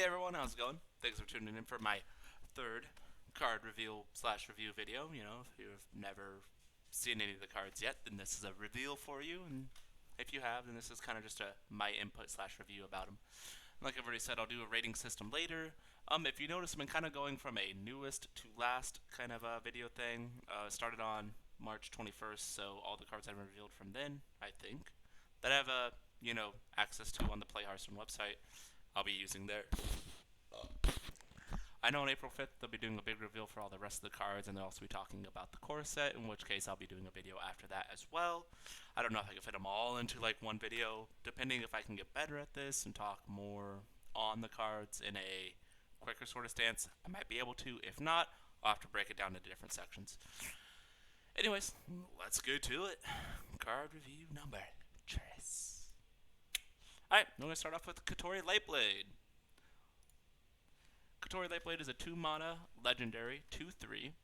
everyone, how's it going? Thanks for tuning in for my third card reveal slash review video. If you've never seen any of the cards yet, then this is a reveal for you. And if you have, then this is kind of just my input slash review about them. Like I've already said, I'll do a rating system later. If you notice, I've been kind of going from a newest to last kind of video thing. Started on March 21st, so all the cards I've revealed from then, I think, that I have access to on the Play Hearthstone website, I'll be using there. I know on April 5th they'll be doing a big reveal for all the rest of the cards, and they'll also be talking about the core set, in which case I'll be doing a video after that as well. I don't know if I can fit them all into like one video, depending if I can get better at this and talk more on the cards in a quicker sort of stance. I might be able to. If not, I'll have to break it down into different sections. Anyways, let's go to it. Card review number 3. Alright, I'm going to start off with Katori Lightblade. Katori Lightblade is a 2 mana legendary 2/3.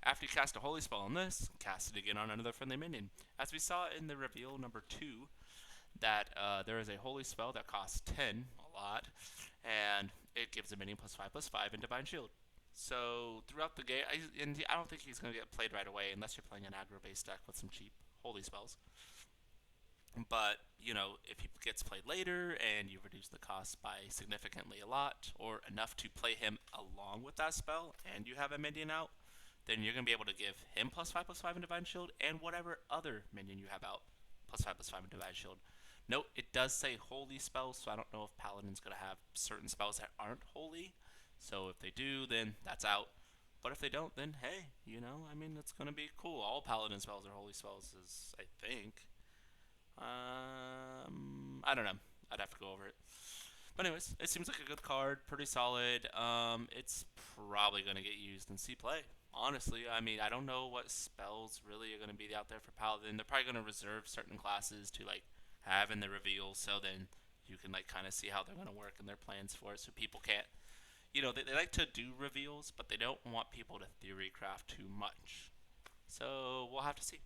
After you cast a holy spell on this, cast it again on another friendly minion. As we saw in the reveal number 2, that there is a holy spell that costs 10, a lot, and it gives a minion +5/+5 in Divine Shield. So throughout the game, I don't think he's going to get played right away unless you're playing an aggro-based deck with some cheap holy spells. But, if he gets played later and you reduce the cost by significantly a lot, or enough to play him along with that spell, and you have a minion out, then you're going to be able to give him +5/+5 in Divine Shield, and whatever other minion you have out, +5/+5 in Divine Shield. Note, it does say holy spells, so I don't know if Paladin's going to have certain spells that aren't holy. So if they do, then that's out. But if they don't, then hey, it's going to be cool. All Paladin spells are holy spells, I think. I don't know. I'd have to go over it. But anyways, it seems like a good card, pretty solid. It's probably going to get used in C play. Honestly, I don't know what spells really are going to be out there for Paladin. They're probably going to reserve certain classes to have in the reveal, so then you can kind of see how they're going to work and their plans for it, so people can't. They like to do reveals, but they don't want people to theory craft too much. So we'll have to see.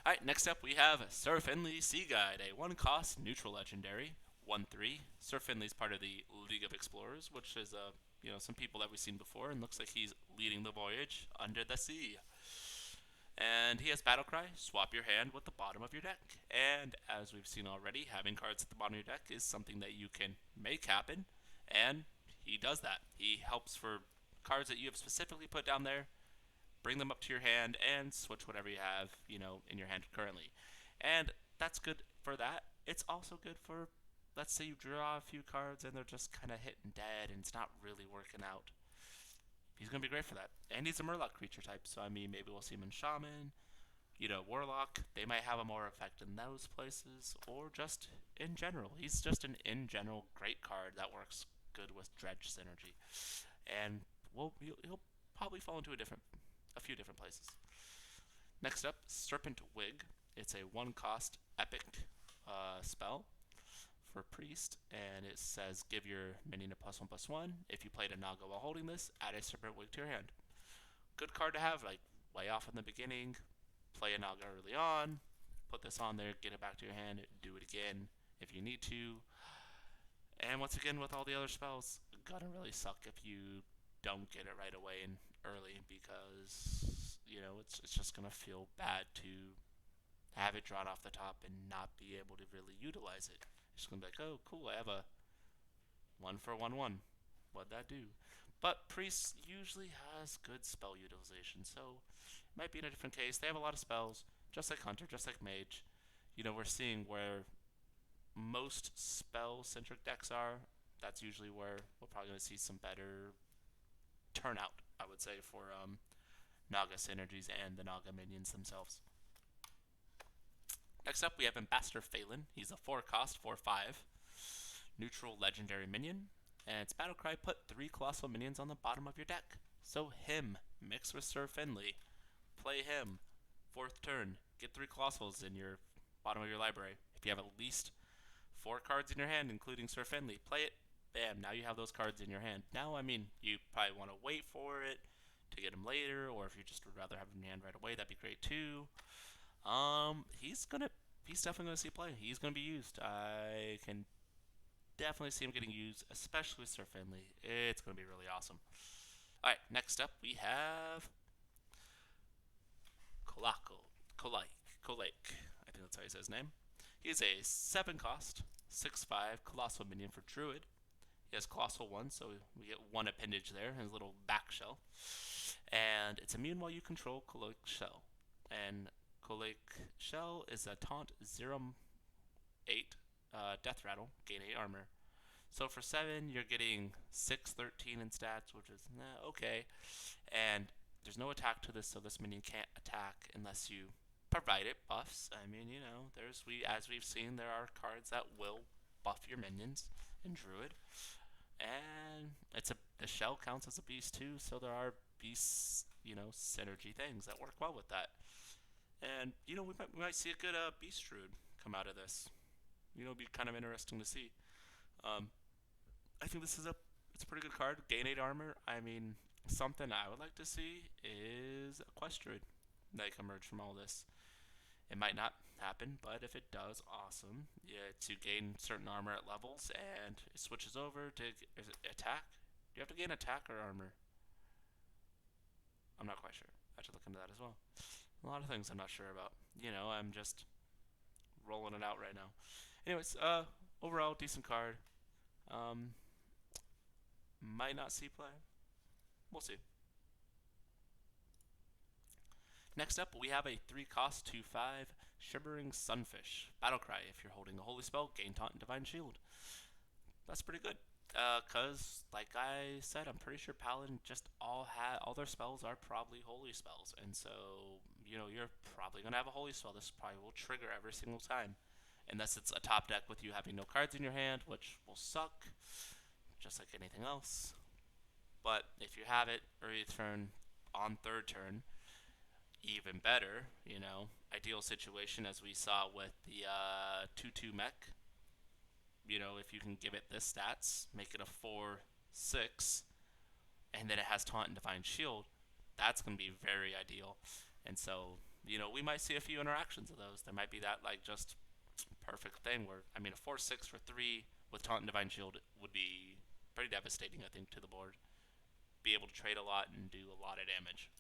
Alright, next up we have Sir Finley Sea Guide, a 1-cost neutral legendary, 1/3. Sir Finley's part of the League of Explorers, which is some people that we've seen before, and looks like he's leading the voyage under the sea. And he has Battlecry, swap your hand with the bottom of your deck. And as we've seen already, having cards at the bottom of your deck is something that you can make happen, and he does that. He helps for cards that you have specifically put down there, bring them up to your hand, and switch whatever you have, in your hand currently. And that's good for that. It's also good for, let's say you draw a few cards and they're just kind of hitting dead and it's not really working out. He's going to be great for that. And he's a Murloc creature type, so maybe we'll see him in Shaman, Warlock. They might have a more effect in those places, or just in general. He's just an in general great card that works good with Dredge synergy. And he'll probably fall into a few different places. Next up, Serpent Wig. It's a 1-cost epic spell for Priest, and it says give your minion a +1/+1. If you played a Naga while holding this, add a Serpent Wig to your hand. Good card to have, way off in the beginning. Play a Naga early on, put this on there, get it back to your hand, do it again if you need to. And once again, with all the other spells, gonna really suck if you don't get it right away and early, because it's just gonna feel bad to have it drawn off the top and not be able to really utilize it. It's gonna be like, oh cool, I have a 1/1/1. What'd that do? But Priest usually has good spell utilization, so it might be in a different case. They have a lot of spells, just like Hunter, just like Mage. We're seeing where most spell-centric decks are. That's usually where we're probably going to see some better turnout, I would say, for Naga synergies and the Naga minions themselves. Next up, we have Ambassador Phelan. He's a 4-cost, 4/5 neutral legendary minion. And its Battlecry, put 3 Colossal minions on the bottom of your deck. So him, mixed with Sir Finley. Play him. 4th turn, get 3 Colossals in your bottom of your library. If you have at least 4 cards in your hand, including Sir Finley, play it. Bam, now you have those cards in your hand. Now, you probably want to wait for it to get them later, or if you just would rather have them in your hand right away, that'd be great too. He's definitely gonna see play. He's gonna be used. I can definitely see him getting used, especially with Sir Finley. It's going to be really awesome. All right, next up we have Kolike. I think that's how he says his name. He is a 7 cost, 6/5 Colossal minion for Druid. He has Colossal 1, so we get 1 appendage there, his little back shell. And it's immune while you control Kolike Shell. And Kolike Shell is a taunt 0/8 Death Rattle, gain 8 armor. So for 7, you're getting 6/13 in stats, which is okay. And there's no attack to this, so this minion can't attack unless you provide it buffs. I mean, as we've seen, there are cards that will buff your minions in Druid. And the shell counts as a beast too, so there are beast, synergy things that work well with that. And we might see a good beast Druid come out of this. It'd be kind of interesting to see. I think it's a pretty good card. Gain 8 armor. I mean, something I would like to see is a quest Druid that can emerge from all this. It might not happen, but if it does, awesome. Yeah, to gain certain armor at levels, and it switches over to attack. Do you have to gain attack or armor? I'm not quite sure. I should look into that as well. A lot of things I'm not sure about. I'm just rolling it out right now. Anyways, overall, decent card. Might not see play. We'll see. Next up, we have a 3 cost 2/5 Shivering Sunfish. Battlecry. If you're holding a holy spell, gain taunt and divine shield. That's pretty good. Cause like I said, I'm pretty sure Paladin just all their spells are probably holy spells, and so you're probably gonna have a holy spell. This probably will trigger every single time, unless it's a top deck with you having no cards in your hand, which will suck, just like anything else. But if you have it early turn on 3rd turn, even better. Ideal situation as we saw with the 2/2 mech. If you can give it this stats, make it a 4/6, and then it has taunt and divine shield, that's going to be very ideal. And so, we might see a few interactions of those. There might be that just perfect thing where, I mean, a 4/6 for 3 with taunt and divine shield would be pretty devastating, I think, to the board. Be able to trade a lot and do a lot of damage.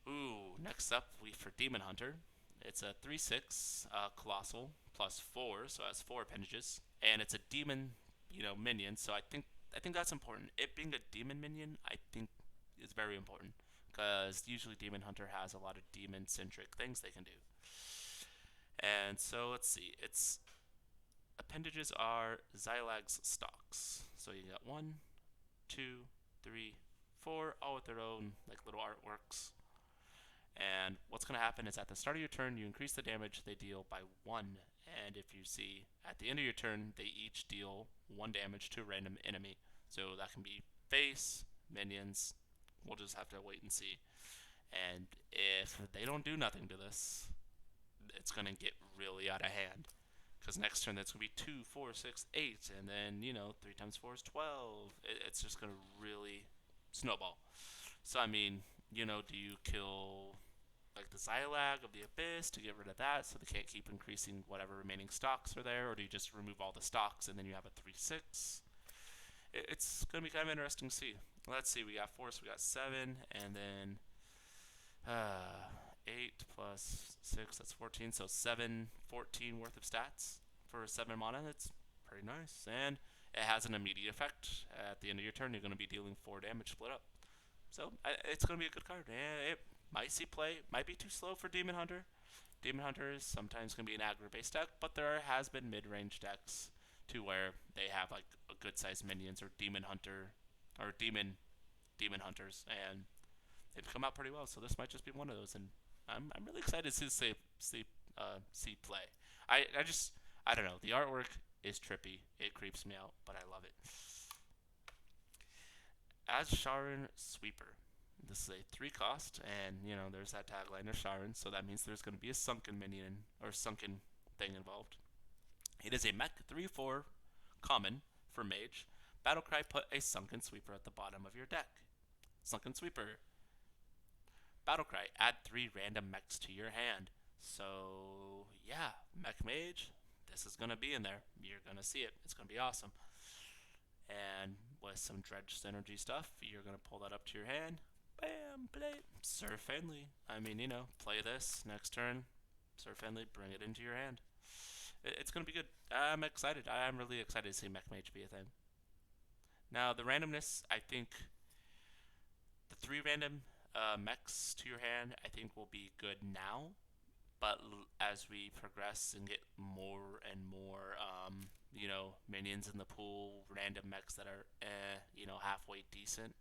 Ooh, next up for Demon Hunter. It's a 3/6 Colossal plus 4, so it has 4 appendages, and it's a demon, minion. So I think that's important. It being a demon minion, I think, is very important, because usually Demon Hunter has a lot of demon-centric things they can do. And so let's see. Its appendages are Xylag's Stalks. So you got 1, 2, 3, 4, all with their own little artworks. And what's going to happen is at the start of your turn, you increase the damage they deal by 1. And if you see at the end of your turn, they each deal 1 damage to a random enemy. So that can be face, minions. We'll just have to wait and see. And if they don't do nothing to this, it's going to get really out of hand. Because next turn, that's going to be 2, 4, 6, 8. And then, 3 times 4 is 12. It's just going to really snowball. So, I mean, do you kill the Xylag of the Abyss to get rid of that so they can't keep increasing whatever remaining stocks are there, or do you just remove all the stocks and then you have a 3/6? It's going to be kind of interesting to see. Let's see, we got 4, so we got 7, and then 8 plus 6, that's 14, so 14 worth of stats for 7 mana. That's pretty nice, and it has an immediate effect. At the end of your turn, you're going to be dealing 4 damage split up. So it's going to be a good card. It might see play. Might be too slow for Demon Hunter. Demon Hunter is sometimes going to be an aggro-based deck, but there has been mid-range decks to where they have a good-sized minions or Demon Hunter or Demon Hunters, and they've come out pretty well. So this might just be one of those, and I'm really excited to see play. I don't know. The artwork is trippy. It creeps me out, but I love it. Azsharan Sweeper. This is a 3 cost, and there's that tagline of Sharan, so that means there's going to be a Sunken minion or Sunken thing involved. It is a mech 3/4 common for Mage. Battlecry, put a Sunken Sweeper at the bottom of your deck. Sunken Sweeper. Battlecry, add 3 random mechs to your hand. So yeah, Mech Mage, this is gonna be in there. You're gonna see it. It's gonna be awesome. And with some Dredge Synergy stuff, you're gonna pull that up to your hand. Bam, play. Sir FINLEY. I mean, play this next turn. Sir FINLEY, bring it into your hand. It's gonna be good. I'm excited. I'm really excited to see Mech Mage be a thing. Now the randomness, I think the 3 random mechs to your hand, I think will be good now. But as we progress and get more and more, minions in the pool, random mechs that are, halfway decent,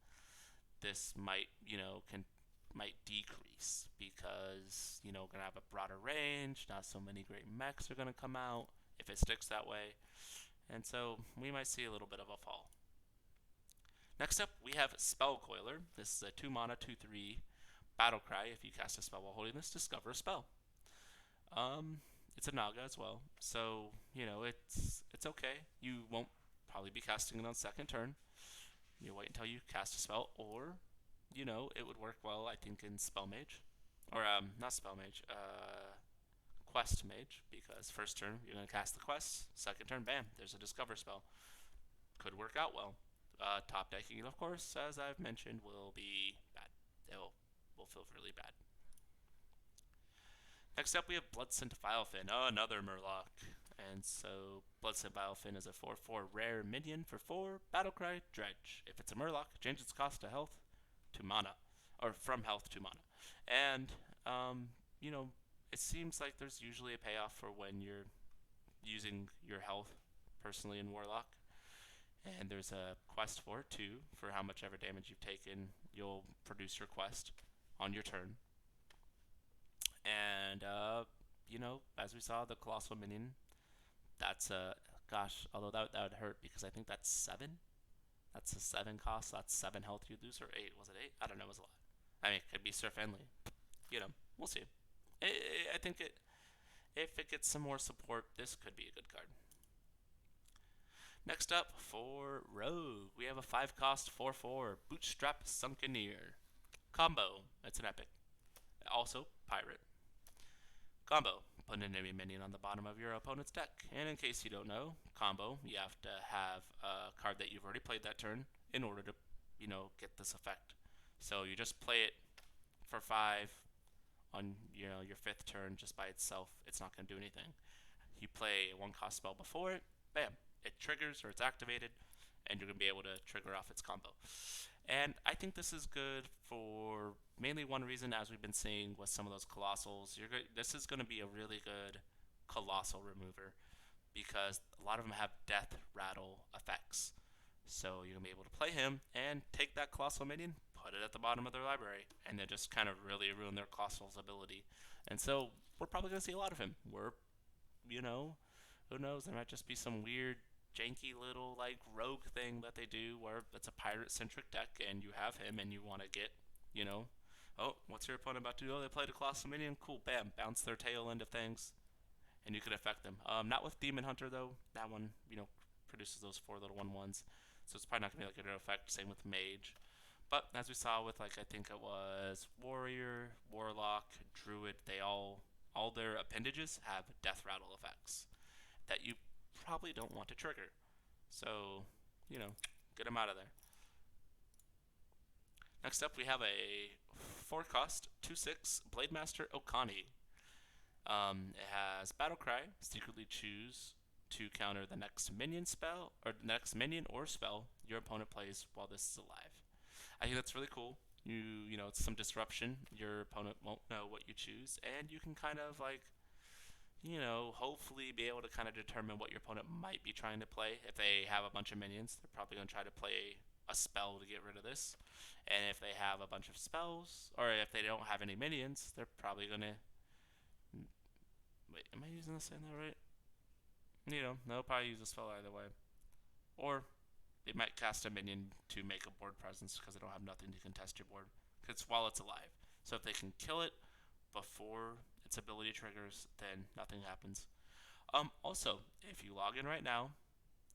this might, might decrease because, gonna have a broader range. Not so many great mechs are gonna come out if it sticks that way, and so we might see a little bit of a fall. Next up, we have Spell Coiler. This is a 2 mana, 2/3 battle cry. If you cast a spell while holding this, discover a spell. It's a Naga as well, so it's okay. You won't probably be casting it on second turn. You wait until you cast a spell, or it would work well, I think, in Spell Mage, or not Spell Mage, Quest Mage, because first turn you're gonna cast the quest, second turn, bam, there's a Discover spell. Could work out well. Top decking, of course, as I've mentioned, will be bad. It will feel really bad. Next up, we have Bloodsent Biofin, another Murloc. And so, Bloodsent Biofin is a 4/4 rare minion for 4, Battlecry, Dredge. If it's a Murloc, change its cost to health to mana, or from health to mana. And, it seems like there's usually a payoff for when you're using your health personally in Warlock. And there's a quest for it too, for how much ever damage you've taken, you'll produce your quest on your turn. And, as we saw, the Colossal minion, that's gosh, although that would hurt because I think that's 7. That's a 7 cost, that's 7 health you lose, or 8, was it 8? I don't know, it was a lot. I mean, it could be Sir FINLEY. We'll see. I think if it gets some more support, this could be a good card. Next up, for Rogue, we have a 5 cost 4/4 Bootstrap Sunken combo. It's an epic. Also, Pirate. Combo. Put an enemy minion on the bottom of your opponent's deck. And in case you don't know, combo, you have to have a card that you've already played that turn in order to, get this effect. So you just play it for 5 on, your 5th turn just by itself. It's not going to do anything. You play a 1 cost spell before it, bam. It triggers or it's activated, and you're going to be able to trigger off its combo. And I think this is good for mainly one reason, as we've been seeing with some of those Colossals. This is going to be a really good Colossal remover because a lot of them have death rattle effects. So you're going to be able to play him and take that Colossal minion, put it at the bottom of their library, and then just kind of really ruin their Colossal's ability. And so we're probably going to see a lot of him. Who knows, there might just be some weird janky little rogue thing that they do where it's a pirate-centric deck and you have him and you want to get, oh, what's your opponent about to do? Oh, they played a Colossal minion, cool, bam, bounce their tail into things, and you could affect them. Not with Demon Hunter though. That one, produces those 4 little 1/1s, so it's probably not gonna be a good effect. Same with Mage, but as we saw with I think it was Warrior, Warlock, Druid, they all their appendages have death rattle effects that you probably don't want to trigger. So, get them out of there. Next up, we have a 4 cost 2/6 Blademaster Okani. It has Battle Cry. Secretly choose to counter the next minion spell, or next minion or spell your opponent plays while this is alive. I think that's really cool. It's some disruption. Your opponent won't know what you choose, and you can kind of hopefully be able to kind of determine what your opponent might be trying to play. If they have a bunch of minions, they're probably going to try to play a spell to get rid of this. And if they have a bunch of spells, or if they don't have any minions, they're probably going to... Wait, am I using this in there right? They'll probably use a spell either way. Or they might cast a minion to make a board presence because they don't have nothing to contest your board. Because while it's alive. So if they can kill it before its ability triggers, then nothing happens. Also, if you log in right now,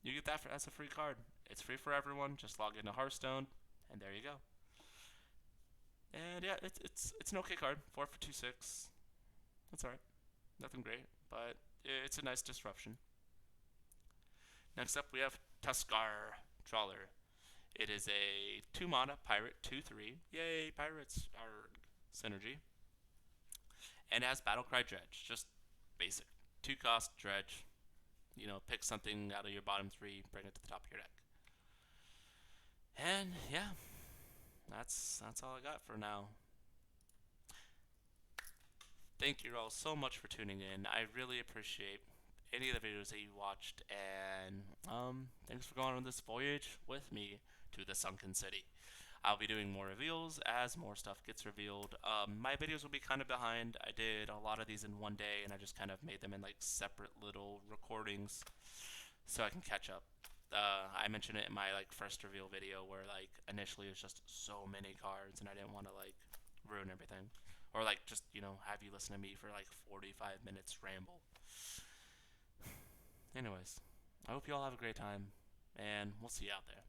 you get that as a free card. It's free for everyone. Just log into Hearthstone, and there you go. And yeah, it's an okay card. 4 for 2/6. That's alright. Nothing great, but it's a nice disruption. Next up, we have Tuscar Trawler. It is a 2 mana pirate 2/3. Yay, pirates are synergy. And it has Battlecry Dredge. Just basic. 2 cost dredge. You know, pick something out of your bottom 3, bring it to the top of your deck. And yeah, that's all I got for now. Thank you all so much for tuning in. I really appreciate any of the videos that you watched, and thanks for going on this voyage with me to the Sunken City. I'll be doing more reveals as more stuff gets revealed. My videos will be kind of behind. I did a lot of these in one day, and I just kind of made them in like separate little recordings so I can catch up. I mentioned it in my like first reveal video where like initially it was just so many cards, and I didn't want to like ruin everything, or like just have you listen to me for like 45 minutes ramble. Anyways, I hope you all have a great time, and we'll see you out there.